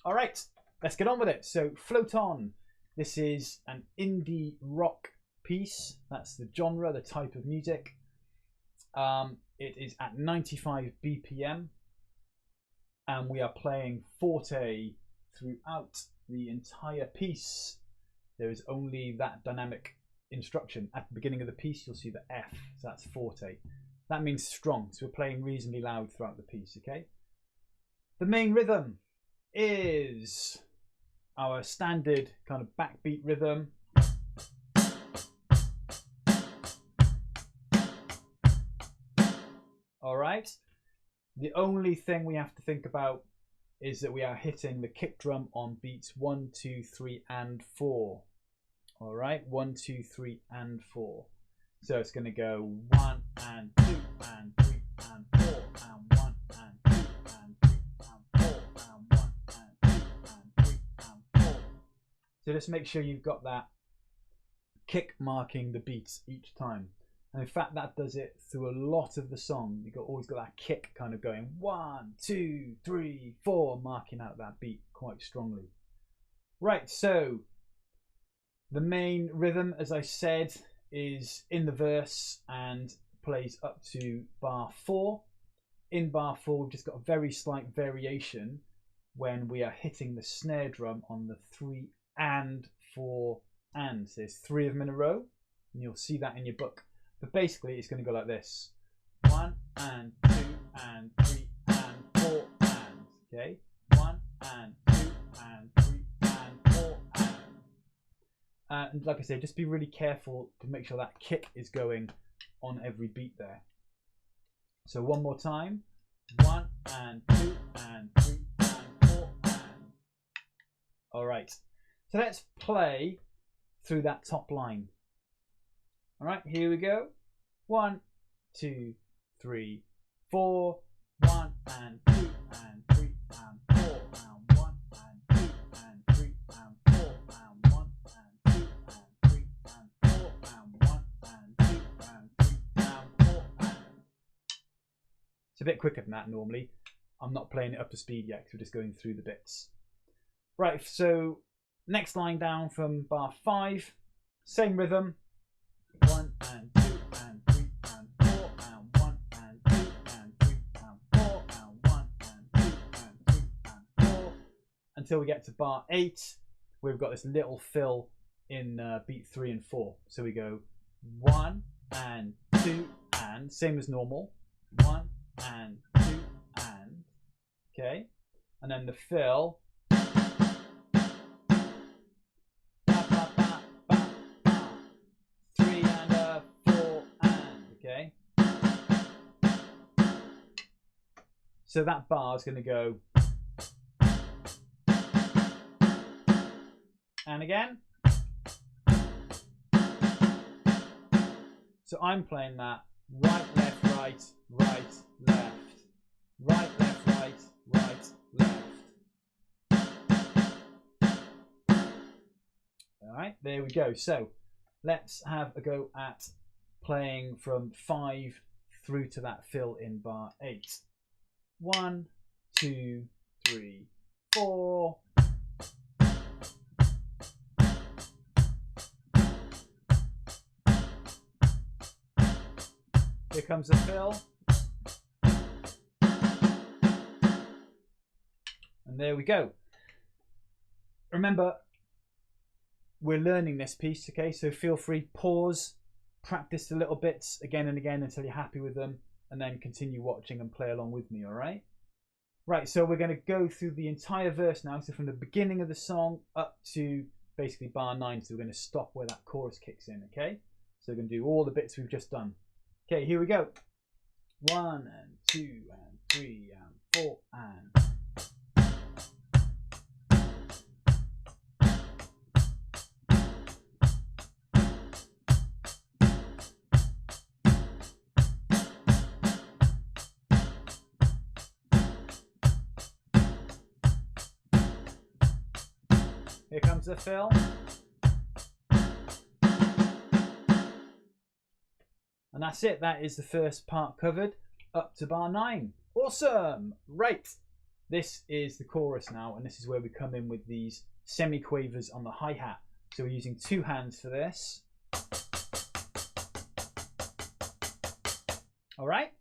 All right, let's get on with it. So Float On. This is an indie rock piece. That's the genre, the type of music. It is at 95 BPM. And we are playing forte throughout the entire piece. There is only that dynamic instruction. At the beginning of the piece, you'll see the F. So that's forte. That means strong. So we're playing reasonably loud throughout the piece, okay? The main rhythm is our standard kind of backbeat rhythm. All right. The only thing we have to think about is that we are hitting the kick drum on beats 1, 2, 3, and 4. All right. 1, 2, 3, and 4. So it's going to go 1 and 2 and 3 and 4 and 1 and 2 and 3 and 4 and 1 and 2 and 3 and 4. So just make sure you've got that kick marking the beats each time. And in fact, that does it through a lot of the song. You've always got that kick kind of going 1, 2, 3, 4, marking out that beat quite strongly. Right, so the main rhythm, as I said, is in the verse and plays up to bar 4. In bar 4, we've just got a very slight variation when we are hitting the snare drum on the 3 and 4 and. So there's 3 of them in a row, and you'll see that in your book. But basically, it's going to go like this: 1 and 2 and 3 and 4 and. Okay, 1 and 2 and 3 and 4 and. And like I say, just be really careful to make sure that kick is going on every beat there. So one more time: 1 and 2 and 3 and 4 and. All right. So let's play through that top line. All right, here we go. 1, 2, 3, 4. 1 and 2 and 3 and 4 and 1 and 2 and 3 and 4 and 1 and 2 and 3 and 4 and 1 and 2 and 3 and 4 and. It's a bit quicker than that normally. I'm not playing it up to speed yet because we're just going through the bits. Right, so next line down from bar 5, same rhythm. 1 and 2 and 3 and 4 and 1 and 2 and 3 and 4 and 1 and 2 and 3 and 4 until we get to bar 8. We've got this little fill in beat 3 and 4. So we go 1 and 2 and, same as normal. 1 and 2 and, okay, and then the fill. So that bar is going to go, and again. So I'm playing that right, left, right, right, left, right, left, right, right, left. All right, there we go. So let's have a go at playing from 5 through to that fill in bar 8. 1, 2, 3, 4. Here comes the fill. And there we go. Remember, we're learning this piece, okay? So feel free, pause, practice the little bits again and again until you're happy with them. And then continue watching and play along with me, all right? Right, so we're going to go through the entire verse now. So from the beginning of the song up to basically bar 9. So we're going to stop where that chorus kicks in, okay? So we're going to do all the bits we've just done. Okay, here we go. 1 and 2 and 3 and 4 and. Here comes the fill. And that's it. That is the first part covered up to bar 9. Awesome. Right. This is the chorus now, and this is where we come in with these semi-quavers on the hi-hat. So we're using 2 hands for this. All right?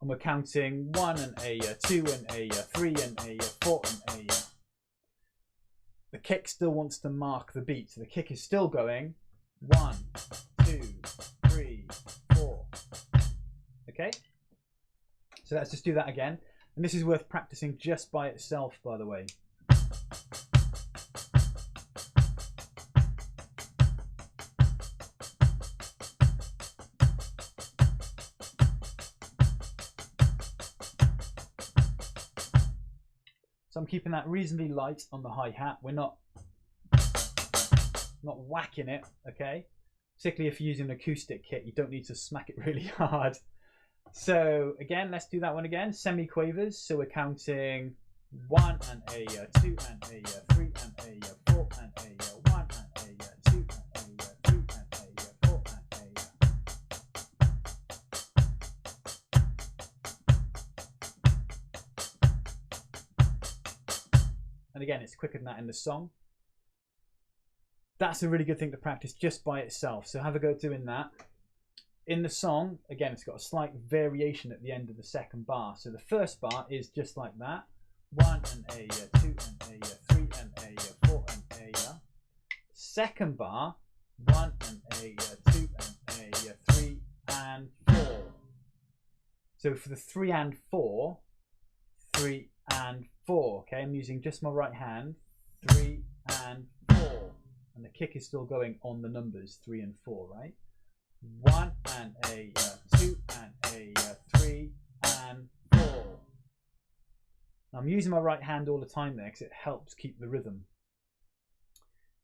And we're counting 1 and A, 2 and A, 3 and A, 4 and A. The kick still wants to mark the beat, so the kick is still going 1, 2, 3, 4. Okay? So let's just do that again. And this is worth practicing just by itself, by the way. So I'm keeping that reasonably light on the hi-hat. We're not whacking it, okay? Particularly if you're using an acoustic kit, you don't need to smack it really hard. So again, let's do that one again. Semi-quavers. So we're counting 1 and A, 2 and A, 3 and A, 4 and A, 1 and A, 2 and A, 3 and A, 4 and A. And again, it's quicker than that in the song. That's a really good thing to practice just by itself. So have a go doing that. In the song, again, it's got a slight variation at the end of the second bar. So the first bar is just like that. 1 and A, 2 and A, 3 and A, 4 and A. Second bar, 1 and A, 2 and A, 3 and 4. So for the 3 and 4, 3 and 4. Okay, I'm using just my right hand. 3 and 4. And the kick is still going on the numbers 3 and 4, right? 1 and A, 2 and A, 3 and 4. Now I'm using my right hand all the time there because it helps keep the rhythm.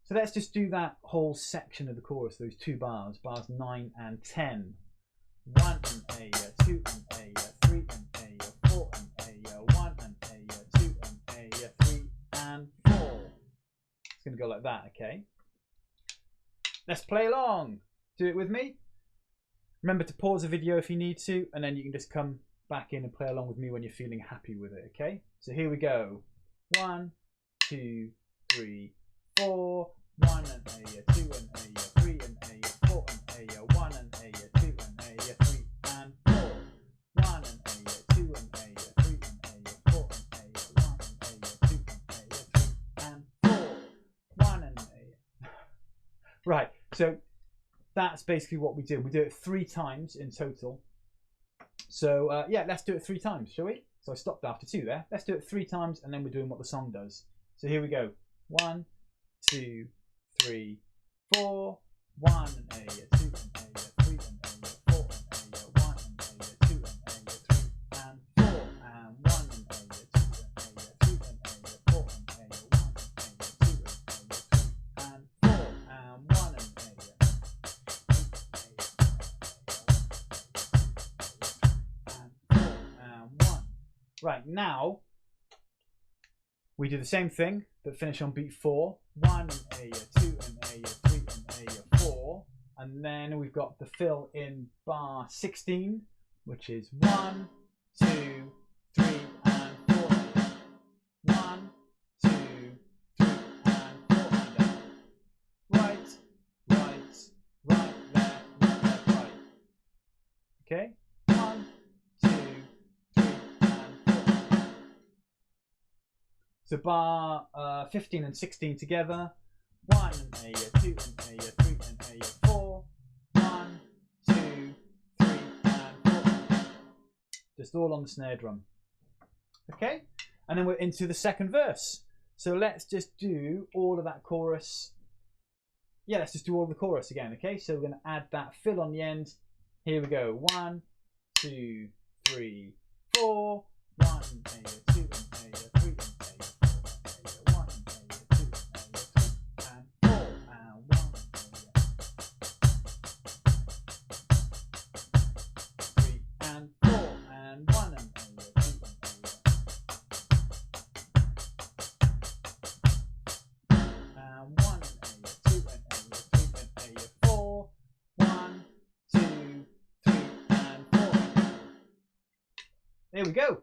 So let's just do that whole section of the chorus, those 2 bars, bars 9 and 10. 1 and A, 2 and A, 3 and A, 4 and A, 1 and A, 2 and A, 3 and 4. It's going to go like that, okay? Let's play along. Do it with me. Remember to pause the video if you need to, and then you can just come back in and play along with me when you're feeling happy with it, okay? So here we go. 1, 2, 3, 4. 1 and A, 2 and A, 3 and A, 4 and A, 1 and A, 2 and A, 3 and 4. 1 and A, 2 and A, 3 and A, 4 and A, 1 and A, 2 and A, 3 and 4. 1 and A. Right, so that's basically what we do. We do it 3 times in total. So yeah, let's do it 3 times, shall we? So I stopped after 2 there. Let's do it 3 times, and then we're doing what the song does. So here we go. 1, 2, 3, 4. 1 and A, 2 and A, 3 and A, 4 and A, 1 and A, 2 and A, 3 and 4. And 1 and A, 2 and A, 3 and A, 4 and A, 1 and A, 2 and A, 3 and 4. And 1 and A. Right, now we do the same thing, but finish on beat 4. 1 and A, 2 and A, 3 and A, 4. And then we've got the fill in bar 16, which is 1, 2, 3 and 4. 1, 2, 3 and 4 and A. Right, right, right, left, left, right. Okay? 1, 2, 3 and 4. So bar 15 and 16 together. 1 and A, 2 and A, 3 and A, 4. 1, 2, 3 and 4. Just all on the snare drum. Okay? And then we're into the second verse. So let's just do all of that chorus. Yeah, let's just do all of the chorus again, okay? So we're going to add that fill on the end. Here we go. 1, 2, 3, 4. 1 and A, 2 and A, 3 and A, 4 and A, 1 and A, 2 and A, 3 and 4 and 1 and A, 3 and 4 and 1 and A, 2 and A, 1 and A, 2 and A, 3 and A, 4. 1, 2, 3 and 4. There we go.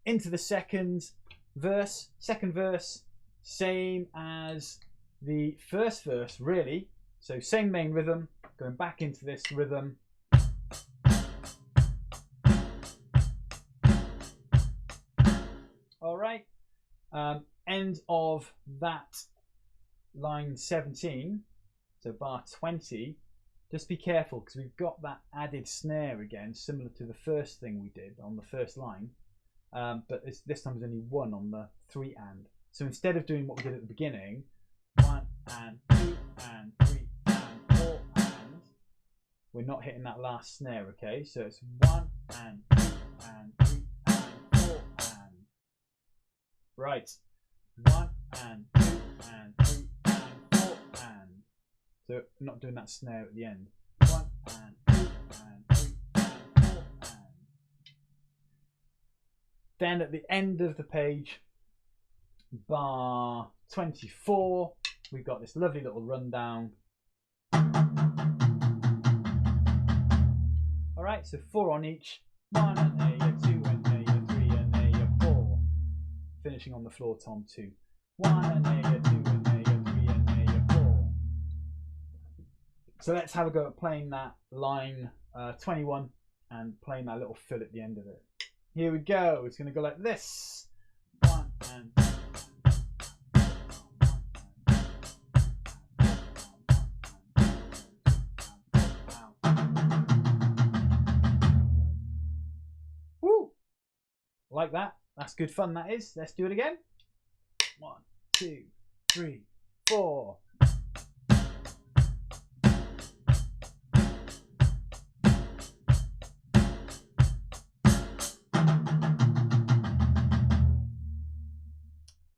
Into the second verse, second verse, same as the first verse, really. So same main rhythm, going back into this rhythm. All right. End of that line 17, so bar 20. Just be careful because we've got that added snare again, similar to the first thing we did on the first line. But this time there's only one on the 3 and. So instead of doing what we did at the beginning, 1 and 2 and 3 and 4 and, we're not hitting that last snare, okay? So it's 1 and 2 and 3 and 4 and. Right. 1 and 2 and 3 and 4 and. So not doing that snare at the end. 1 and 2 and 3 and 4 and. Then at the end of the page, bar 24, we've got this lovely little rundown. All right, so 4 on each. 1 and A, 2 and A, 3 and A, 4. Finishing on the floor tom 2. 1 and A, 2 and A, 3 and A, 4. So let's have a go at playing that line 21 and playing that little fill at the end of it. Here we go. It's going to go like this. 1 and 2. Woo! Like that. That's good fun, that is. Let's do it again. 1, 2, 3, 4.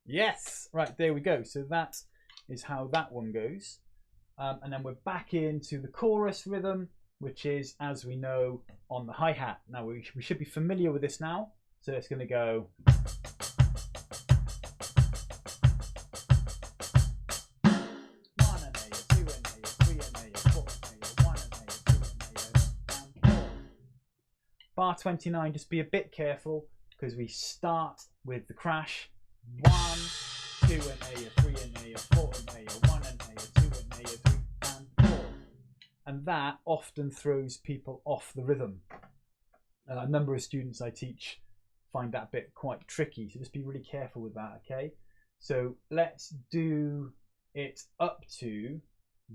Yes, right, there we go. So that is how that one goes. And then we're back into the chorus rhythm, which is, as we know, on the hi-hat. Now we should be familiar with this now. So it's going to go. Bar 29, just be a bit careful because we start with the crash. 1, 2 and A, 3 and A, 4 and A, 1 and A, 2 and A, 3 and 4. And that often throws people off the rhythm. A number of students I teach find that bit quite tricky, so just be really careful with that, okay? So let's do it up to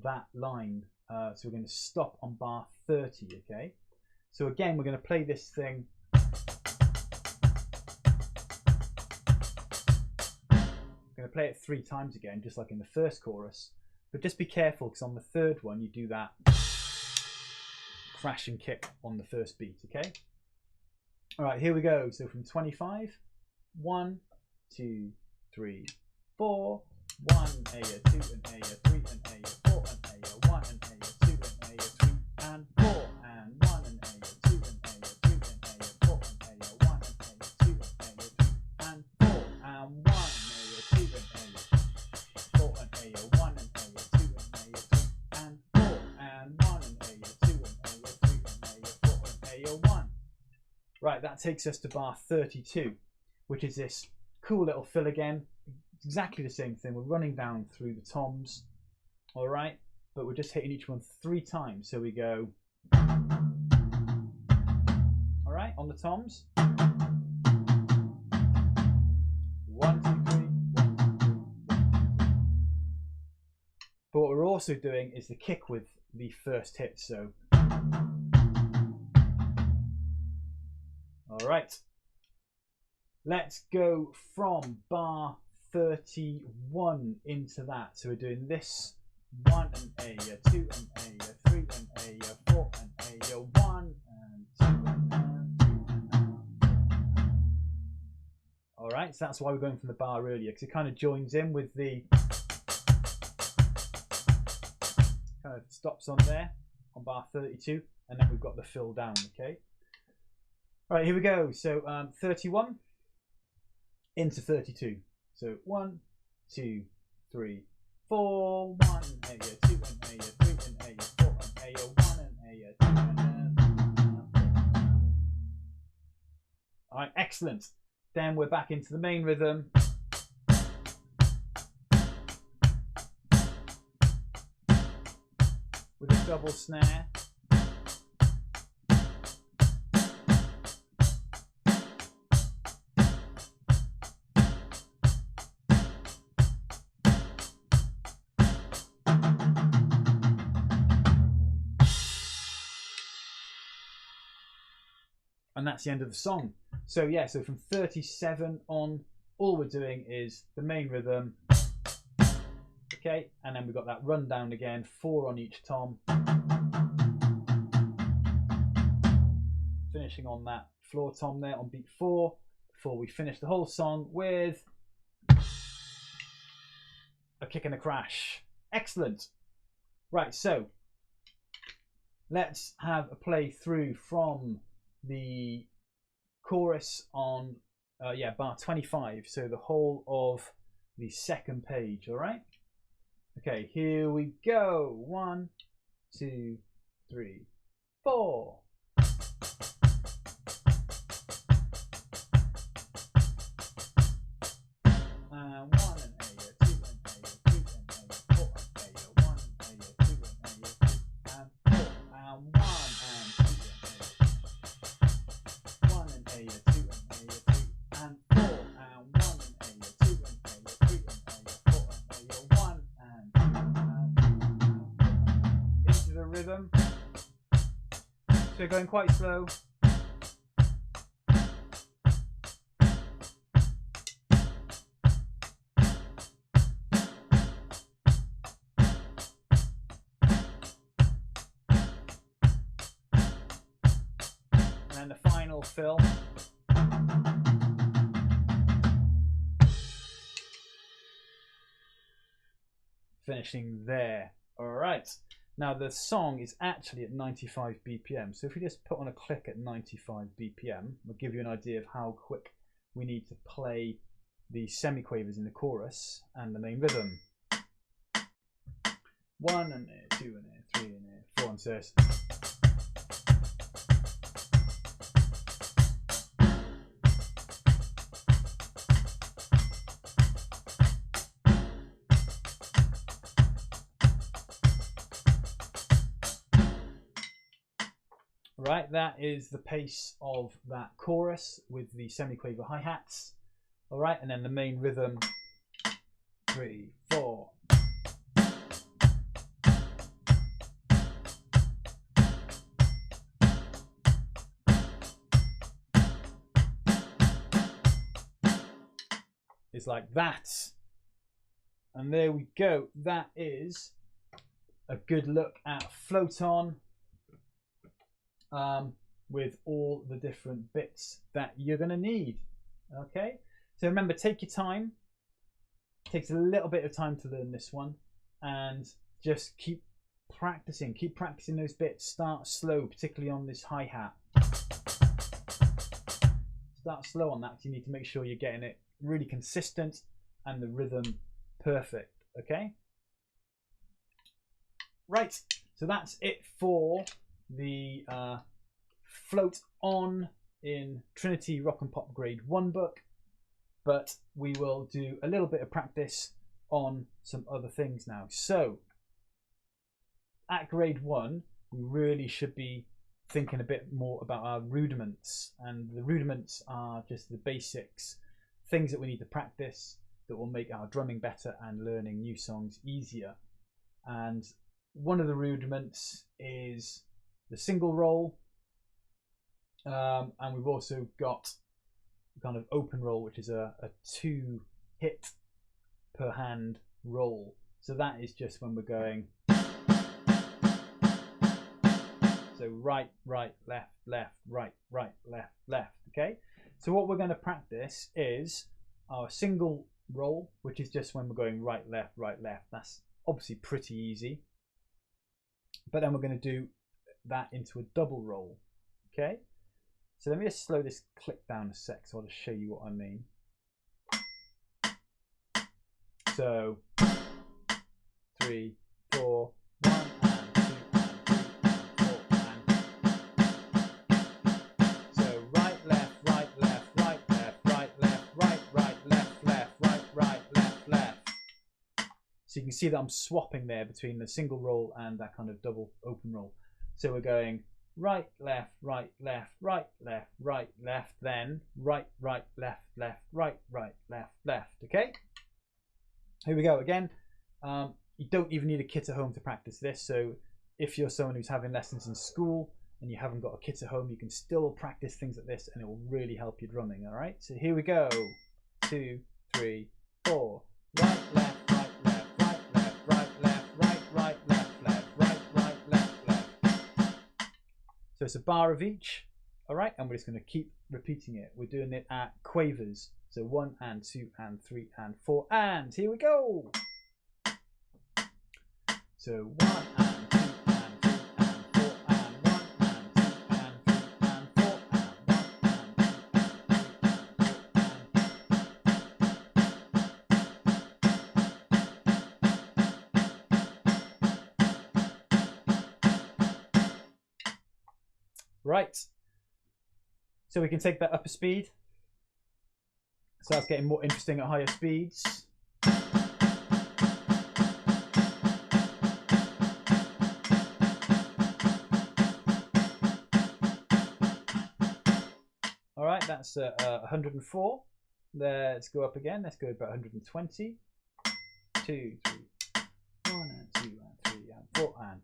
that line. So we're going to stop on bar 30, okay? So again, we're going to play this thing. We're going to play it 3 times again, just like in the first chorus. But just be careful, because on the third one, you do that crash and kick on the first beat, okay? All right, here we go. So from 25, 1, 2, 3, 4, 1 A, 2 and A, 3 and A, 4 and A, 1 and A, 2 and A, 3 and 4 and 1 and A, 2 and A, 3 and A, 4 and A, 1 and A, 2 and A, 3 and 4 and 1 A, 2 and A, 4 and A, 1 and A, 2 and A, 3 and 4 and 1 and A, 2 and A, 3 and A, 4 and A, 1. Right, that takes us to bar 32, which is this cool little fill again. Exactly the same thing. We're running down through the toms, all right, but we're just hitting each one 3 times. So we go, all right, on the toms. 1, 2, 3, 1, 2, 3, 1, 2, 3. But what we're also doing is the kick with the first hit. So, all right, let's go from bar 31 into that. So we're doing this 1 and A, 2 and A, 3 and A, 4 and A, 1 and 2 and A, 3 and A. All right, so that's why we're going from the bar earlier, because it kind of joins in with the kind of stops on there on bar 32, and then we've got the fill down. Okay. All right, here we go. So 31 into 32. So 1, 2, 3, 4, 1 and A, 2 and A, 3 and A, 4 and A, 1 and A, 2 and A. All right, excellent. Then we're back into the main rhythm. With a double snare. And that's the end of the song. So yeah, so from 37 on, all we're doing is the main rhythm. Okay, and then we've got that rundown again, 4 on each tom. Finishing on that floor tom there on beat 4, before we finish the whole song with a kick and a crash. Excellent. Right, so let's have a play through from the chorus on bar 25, so the whole of the second page. All right, okay, here we go. 1, 2, 3, 4. And 1 and A, 2 and A, 2 and A, 4 and A, 1 and A, 2 and A, 2 and 4 and 1 and 2 and A, 2 and A, 3 and 4 and 1 and A, 2 and A, 3 and A, 4 and A, 1 and 2 and into the rhythm. So going quite slow. And the final fill. Finishing there. All right. Now the song is actually at 95 BPM. So if we just put on a click at 95 BPM, we'll give you an idea of how quick we need to play the semiquavers in the chorus and the main rhythm. 1 and A, 2 and A, 3 and A, 4 and so. Right, that is the pace of that chorus with the semiquaver hi-hats. All right, and then the main rhythm, 3, 4. It's like that. And there we go. That is a good look at Float On. With all the different bits that you're going to need. Okay, so remember, take your time. It takes a little bit of time to learn this one, and just keep practicing those bits. Start slow, particularly on this hi-hat. Start slow on that, because you need to make sure you're getting it really consistent and the rhythm perfect. Okay, right, so that's it for the Float On in Trinity Rock and Pop Grade 1 book, but we will do a little bit of practice on some other things now. So at Grade 1, we really should be thinking a bit more about our rudiments, and the rudiments are just the basics, things that we need to practice that will make our drumming better and learning new songs easier. And one of the rudiments is the single roll, and we've also got kind of open roll, which is a 2 hit per hand roll. So that is just when we're going, so right, right, left, left, right, right, left, left. Okay, so what we're going to practice is our single roll, which is just when we're going right, left, right, left. That's obviously pretty easy, but then we're going to do that into a double roll. Okay, so let me just slow this click down a sec, so I'll just show you what I mean. So 3, 4, 1 and 2 and 3 and 4 and so right, left, right, left, right, left, right, left. So you can see that I'm swapping there between the single roll and that kind of double open roll. So we're going right, left, right, left, right, left, right, left, then right, right, left, left, right, right, left, left. Okay? Here we go again. You don't even need a kit at home to practice this. So if you're someone who's having lessons in school and you haven't got a kit at home, you can still practice things like this and it will really help your drumming. All right? So here we go. 2, 3, 4. Right, left, right, left, right, left, right, left, right, right, left, left, right, right, left, left. So it's a bar of each. All right? And we're just going to keep repeating it. We're doing it at quavers. So 1 and 2 and 3 and 4. And here we go. So 1 and 2 and 3 and 4 and 1 and 2 and 3 and 4 and 1 and 2 and 3 and 4 and... Right. So we can take that up a speed. So that's getting more interesting at higher speeds. All right, that's 104. Let's go up again. Let's go about 120. 2, 3, 1 and 2 and 3 and 4 and...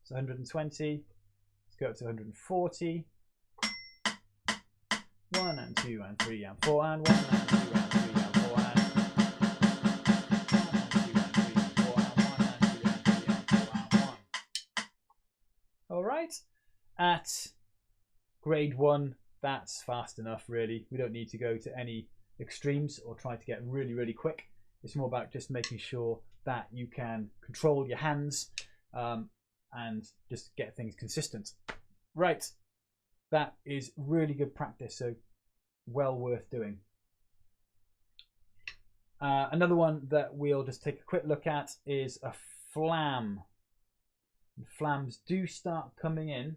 So 120. Go up to 140. 1 and 2 and 3 and 4 and 1 and 2 and 3 and 4 and 1 and 2 and 3 and 4 and 1 and 2 and 3 and 4 and 1. All right. At grade 1, that's fast enough, really. We don't need to go to any extremes or try to get really, really quick. It's more about just making sure that you can control your hands and just get things consistent. Right, that is really good practice, so well worth doing. Another one that we'll just take a quick look at is a flam. And flams do start coming in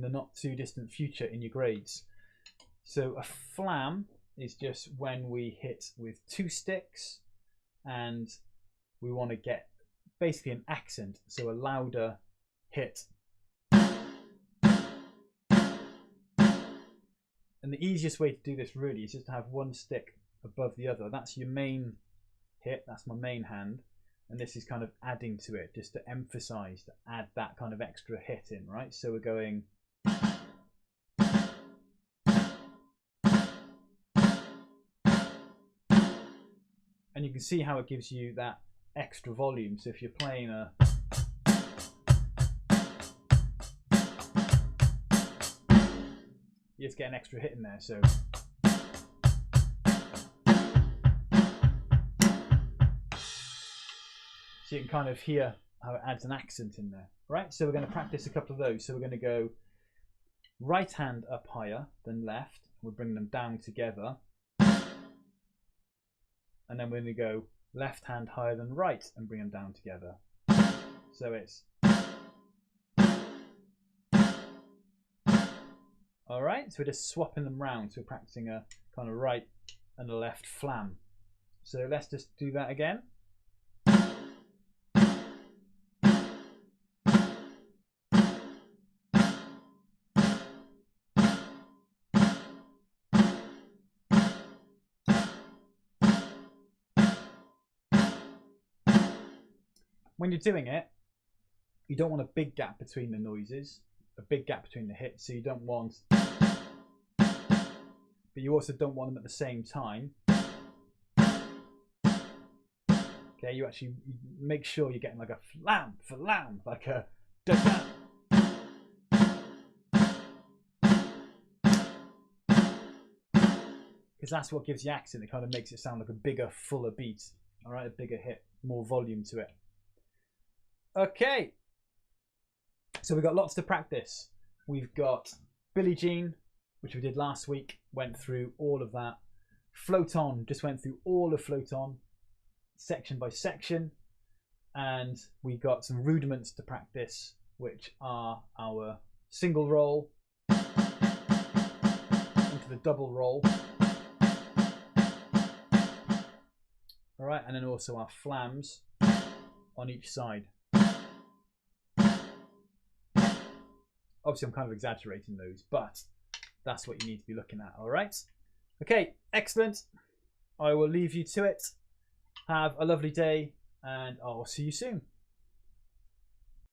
the not too distant future in your grades. So a flam is just when we hit with 2 sticks and we want to get basically an accent, so a louder hit. And the easiest way to do this really is just to have one stick above the other. That's your main hit, that's my main hand, and this is kind of adding to it just to emphasize, to add that kind of extra hit in, right? So we're going... And you can see how it gives you that extra volume. So if you're playing a... You just get an extra hit in there, so... So you can kind of hear how it adds an accent in there, right? So we're going to practice a couple of those. So we're going to go right hand up higher than left. We'll bring them down together. And then we're going to go left hand higher than right and bring them down together. So it's... All right, so we're just swapping them round. So we're practicing a kind of right and a left flam. So let's just do that again. When you're doing it, you don't want a big gap between the noises, a big gap between the hits, so you don't want, but you also don't want them at the same time. Okay, you actually make sure you're getting like a flam, flam, like a da-da. Because that's what gives the accent. It kind of makes it sound like a bigger, fuller beat. All right, a bigger hit, more volume to it. Okay, so we've got lots to practice. We've got Billie Jean, which we did last week, went through all of that. Float On, just went through all of Float On, section by section. And we got some rudiments to practice, which are our single roll into the double roll. All right, and then also our flams on each side. Obviously, I'm kind of exaggerating those, but that's what you need to be looking at. All right. Okay, excellent. I will leave you to it. Have a lovely day, and I'll see you soon.